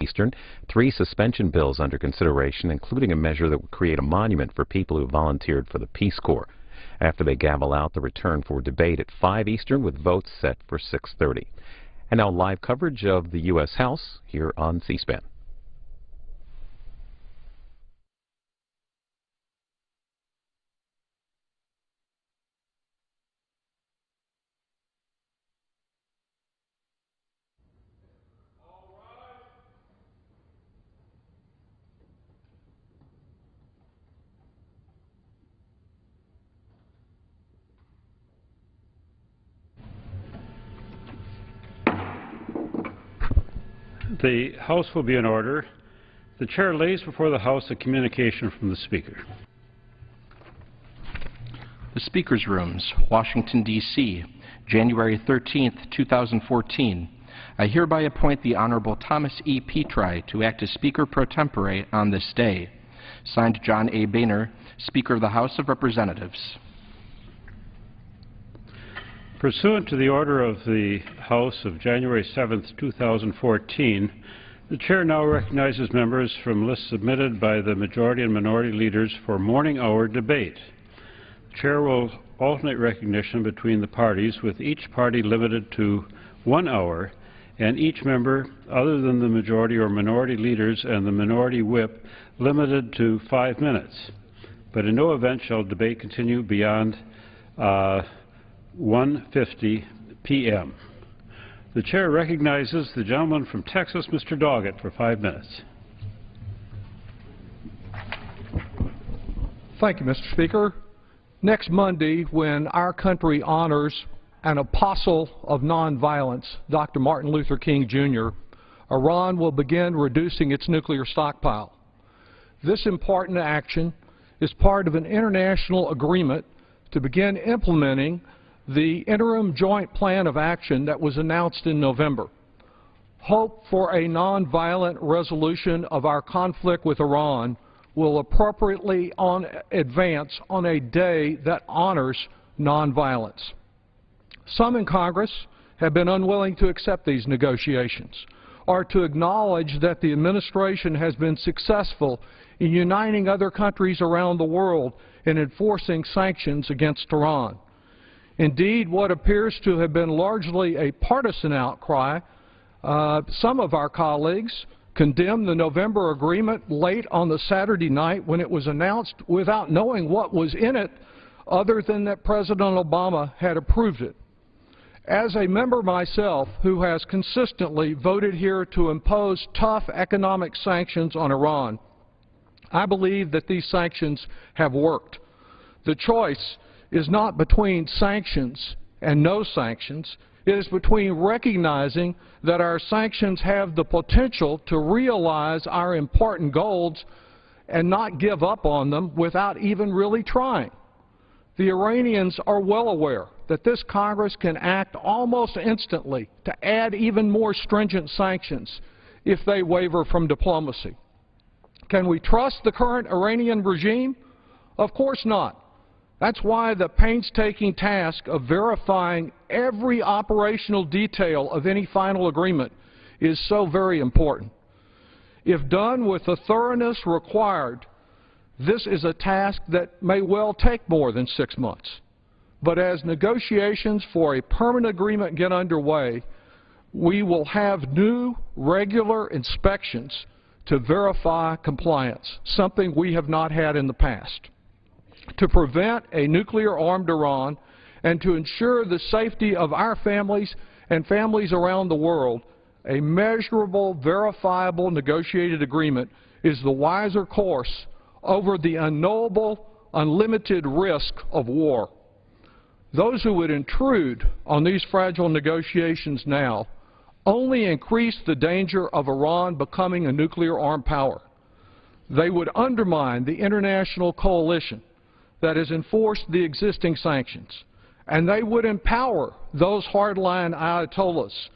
Eastern. 3 suspension bills under consideration, including a measure that would create a monument for people who volunteered for the Peace Corps. After they gavel out, the return for debate at 5 Eastern with votes set for 6:30. And now live coverage of the U.S. House here on C-SPAN. The House will be in order. The Chair lays before the House a communication from the Speaker. The Speaker's Rooms, Washington, D.C., January 13, 2014. I hereby appoint the Honorable Thomas E. Petri to act as Speaker pro tempore on this day. Signed, John A. Boehner, Speaker of the House of Representatives. Pursuant to the order of the House of January 7, 2014, the Chair now recognizes members from lists submitted by the majority and minority leaders for morning hour debate. The Chair will alternate recognition between the parties, with each party limited to 1 hour, and each member other than the majority or minority leaders and the minority whip limited to 5 minutes. But in no event shall debate continue beyond 1:50 p.m. The Chair recognizes the gentleman from Texas, Mr. Doggett, for 5 minutes. Thank you, Mr. Speaker. Next Monday, when our country honors an apostle of nonviolence, Dr. Martin Luther King, Jr., Iran will begin reducing its nuclear stockpile. This important action is part of an international agreement to begin implementing the interim joint plan of action that was announced in November. Hope for a nonviolent resolution of our conflict with Iran will appropriately advance on a day that honors nonviolence. Some in Congress have been unwilling to accept these negotiations or to acknowledge that the administration has been successful in uniting other countries around the world in enforcing sanctions against Iran. Indeed, what appears to have been largely a partisan outcry, some of our colleagues condemned the November agreement late on the Saturday night when it was announced without knowing what was in it other than that President Obama had approved it. As a member myself who has consistently voted here to impose tough economic sanctions on Iran, I believe that these sanctions have worked. The choice is not between sanctions and no sanctions. It is between recognizing that our sanctions have the potential to realize our important goals and not give up on them without even really trying. The Iranians are well aware that this Congress can act almost instantly to add even more stringent sanctions if they waver from diplomacy. Can we trust the current Iranian regime? Of course not. That's why the painstaking task of verifying every operational detail of any final agreement is so very important. If done with the thoroughness required, this is a task that may well take more than 6 months. But as negotiations for a permanent agreement get underway, we will have new regular inspections to verify compliance, something we have not had in the past. To prevent a nuclear-armed Iran and to ensure the safety of our families and families around the world, a measurable, verifiable, negotiated agreement is the wiser course over the unknowable, unlimited risk of war. Those who would intrude on these fragile negotiations now only increase the danger of Iran becoming a nuclear-armed power. They would undermine the international coalition that has enforced the existing sanctions, and they would empower those hardline Ayatollahs,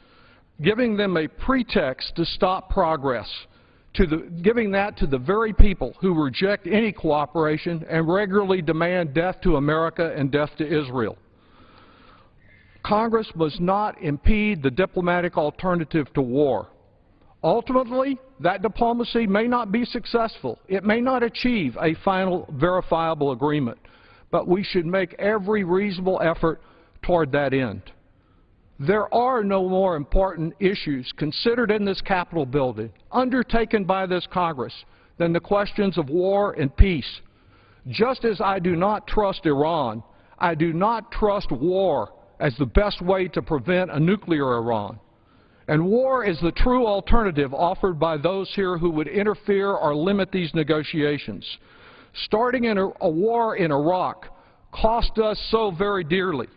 giving them a pretext to stop progress, giving that to the very people who reject any cooperation and regularly demand death to America and death to Israel. Congress must not impede the diplomatic alternative to war. Ultimately, that diplomacy may not be successful. It may not achieve a final verifiable agreement, but we should make every reasonable effort toward that end. There are no more important issues considered in this Capitol building, undertaken by this Congress, than the questions of war and peace. Just as I do not trust Iran, I do not trust war as the best way to prevent a nuclear Iran. And war is the true alternative offered by those here who would interfere or limit these negotiations. Starting a war in Iraq cost us so very dearly,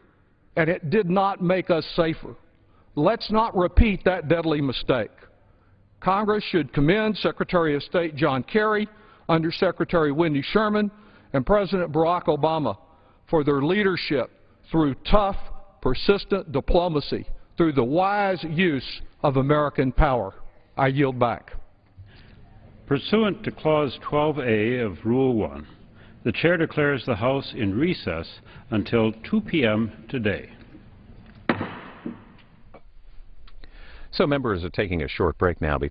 and it did not make us safer. Let's not repeat that deadly mistake. Congress should commend Secretary of State John Kerry, Undersecretary Wendy Sherman, and President Barack Obama for their leadership through tough, persistent diplomacy, through the wise use of American power. I yield back. Pursuant to Clause 12A of Rule 1, the Chair declares the House in recess until 2 p.m. today. So members are taking a short break now before